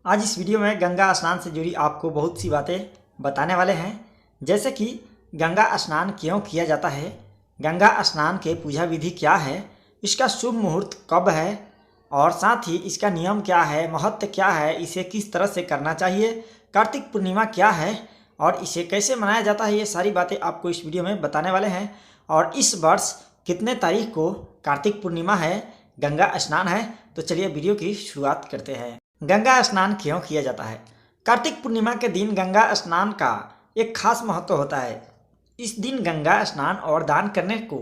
आज इस वीडियो में गंगा स्नान से जुड़ी आपको बहुत सी बातें बताने वाले हैं। जैसे कि गंगा स्नान क्यों किया जाता है, गंगा स्नान के पूजा विधि क्या है, इसका शुभ मुहूर्त कब है और साथ ही इसका नियम क्या है, महत्व क्या है, इसे किस तरह से करना चाहिए, कार्तिक पूर्णिमा क्या है और इसे कैसे मनाया जाता है, ये सारी बातें आपको इस वीडियो में बताने वाले हैं। और इस वर्ष कितने तारीख को कार्तिक पूर्णिमा है, गंगा स्नान है, तो चलिए वीडियो की शुरुआत करते हैं। गंगा स्नान क्यों किया जाता है? कार्तिक पूर्णिमा के दिन गंगा स्नान का एक खास महत्व होता है। इस दिन गंगा स्नान और दान करने को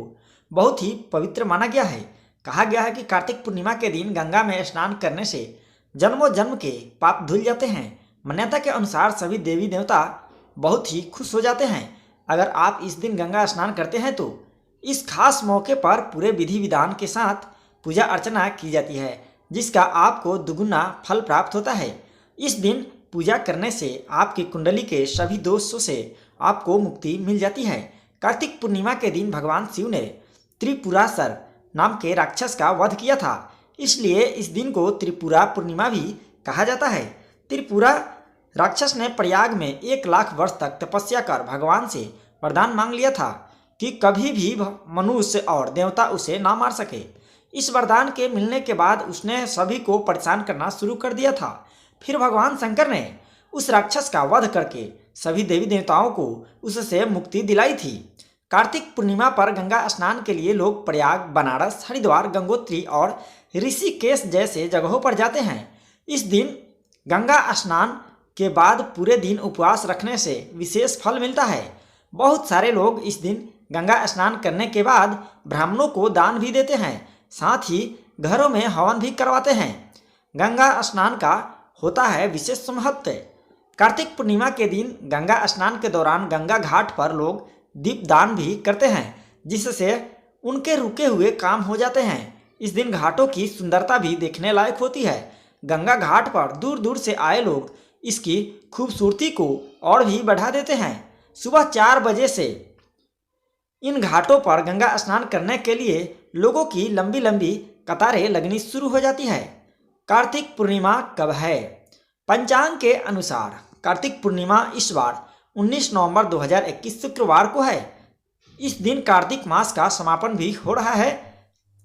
बहुत ही पवित्र माना गया है। कहा गया है कि कार्तिक पूर्णिमा के दिन गंगा में स्नान करने से जन्मों जन्म के पाप धुल जाते हैं। मान्यता के अनुसार सभी देवी देवता बहुत ही खुश हो जाते हैं। अगर आप इस दिन गंगा स्नान करते हैं तो इस खास मौके पर पूरे विधि विधान के साथ पूजा अर्चना की जाती है, जिसका आपको दुगुना फल प्राप्त होता है। इस दिन पूजा करने से आपकी कुंडली के सभी दोषों से आपको मुक्ति मिल जाती है। कार्तिक पूर्णिमा के दिन भगवान शिव ने त्रिपुरासुर नाम के राक्षस का वध किया था, इसलिए इस दिन को त्रिपुरा पूर्णिमा भी कहा जाता है। त्रिपुरा राक्षस ने प्रयाग में 1 लाख वर्ष तक तपस्या कर भगवान से वरदान मांग लिया था कि कभी भी मनुष्य और देवता उसे ना मार सके। इस वरदान के मिलने के बाद उसने सभी को परेशान करना शुरू कर दिया था। फिर भगवान शंकर ने उस राक्षस का वध करके सभी देवी देवताओं को उससे मुक्ति दिलाई थी। कार्तिक पूर्णिमा पर गंगा स्नान के लिए लोग प्रयाग, बनारस, हरिद्वार, गंगोत्री और ऋषिकेश जैसे जगहों पर जाते हैं। इस दिन गंगा स्नान के बाद पूरे दिन उपवास रखने से विशेष फल मिलता है। बहुत सारे लोग इस दिन गंगा स्नान करने के बाद ब्राह्मणों को दान भी देते हैं, साथ ही घरों में हवन भी करवाते हैं। गंगा स्नान का होता है विशेष महत्व। कार्तिक पूर्णिमा के दिन गंगा स्नान के दौरान गंगा घाट पर लोग दीपदान भी करते हैं, जिससे उनके रुके हुए काम हो जाते हैं। इस दिन घाटों की सुंदरता भी देखने लायक होती है। गंगा घाट पर दूर दूर से आए लोग इसकी खूबसूरती को और भी बढ़ा देते हैं। सुबह 4 बजे से इन घाटों पर गंगा स्नान करने के लिए लोगों की लंबी लंबी कतारें लगनी शुरू हो जाती है। कार्तिक पूर्णिमा कब है? पंचांग के अनुसार कार्तिक पूर्णिमा इस बार 19 नवंबर 2021 शुक्रवार को है। इस दिन कार्तिक मास का समापन भी हो रहा है।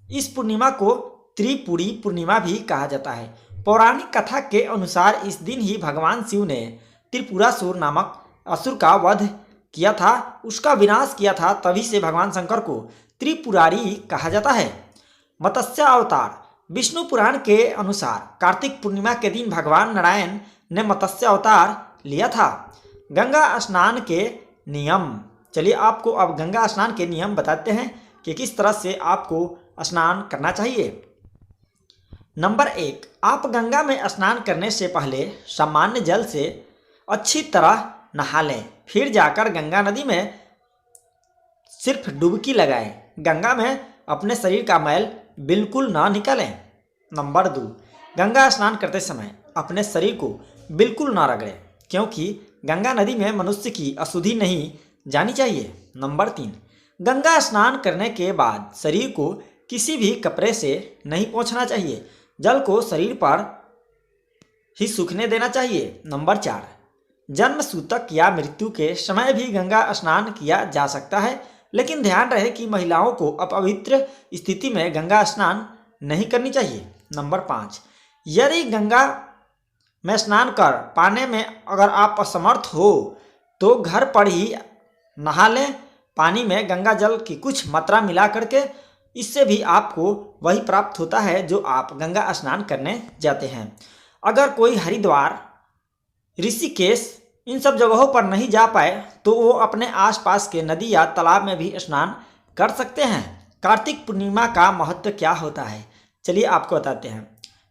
इस पूर्णिमा को त्रिपुरी पूर्णिमा भी कहा जाता है। पौराणिक कथा के अनुसार इस दिन ही भगवान शिव ने त्रिपुरासुर नामक असुर का वध किया था, उसका विनाश किया था। तभी से भगवान शंकर को त्रिपुरारी कहा जाता है। मत्स्य अवतार विष्णु पुराण के अनुसार कार्तिक पूर्णिमा के दिन भगवान नारायण ने मत्स्य अवतार लिया था। गंगा स्नान के नियम, चलिए आपको अब गंगा स्नान के नियम बताते हैं कि किस तरह से आपको स्नान करना चाहिए। नंबर 1, आप गंगा में स्नान करने से पहले सामान्य जल से अच्छी तरह नहा लें, फिर जाकर गंगा नदी में सिर्फ डुबकी लगाएं। गंगा में अपने शरीर का मैल बिल्कुल ना निकालें। नंबर 2, गंगा स्नान करते समय अपने शरीर को बिल्कुल ना रगड़ें, क्योंकि गंगा नदी में मनुष्य की अशुद्धि नहीं जानी चाहिए। नंबर 3, गंगा स्नान करने के बाद शरीर को किसी भी कपड़े से नहीं पोंछना चाहिए, जल को शरीर पर ही सूखने देना चाहिए। नंबर 4, जन्म सूतक या मृत्यु के समय भी गंगा स्नान किया जा सकता है, लेकिन ध्यान रहे कि महिलाओं को अपवित्र स्थिति में गंगा स्नान नहीं करनी चाहिए। नंबर 5, यदि गंगा में स्नान कर पाने में अगर आप असमर्थ हो तो घर पर ही नहा लें पानी में गंगा जल की कुछ मात्रा मिला करके। इससे भी आपको वही प्राप्त होता है जो आप गंगा स्नान करने जाते हैं। अगर कोई हरिद्वार, ऋषिकेश इन सब जगहों पर नहीं जा पाए तो वो अपने आसपास के नदी या तालाब में भी स्नान कर सकते हैं। कार्तिक पूर्णिमा का महत्व क्या होता है, चलिए आपको बताते हैं।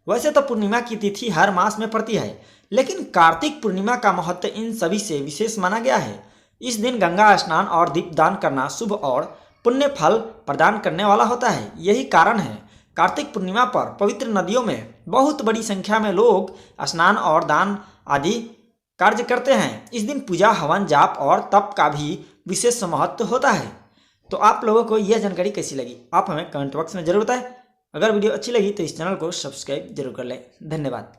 वैसे तो पूर्णिमा की तिथि हर मास में पड़ती है, लेकिन कार्तिक पूर्णिमा का महत्व इन सभी से विशेष माना गया है। इस दिन गंगा स्नान और दीपदान करना शुभ और पुण्य फल प्रदान करने वाला होता है। यही कारण है कार्तिक पूर्णिमा पर पवित्र नदियों में बहुत बड़ी संख्या में लोग स्नान और दान आदि कार्य करते हैं। इस दिन पूजा, हवन, जाप और तप का भी विशेष महत्व होता है। तो आप लोगों को यह जानकारी कैसी लगी आप हमें कमेंट बॉक्स में जरूर बताएं। अगर वीडियो अच्छी लगी तो इस चैनल को सब्सक्राइब जरूर कर लें। धन्यवाद।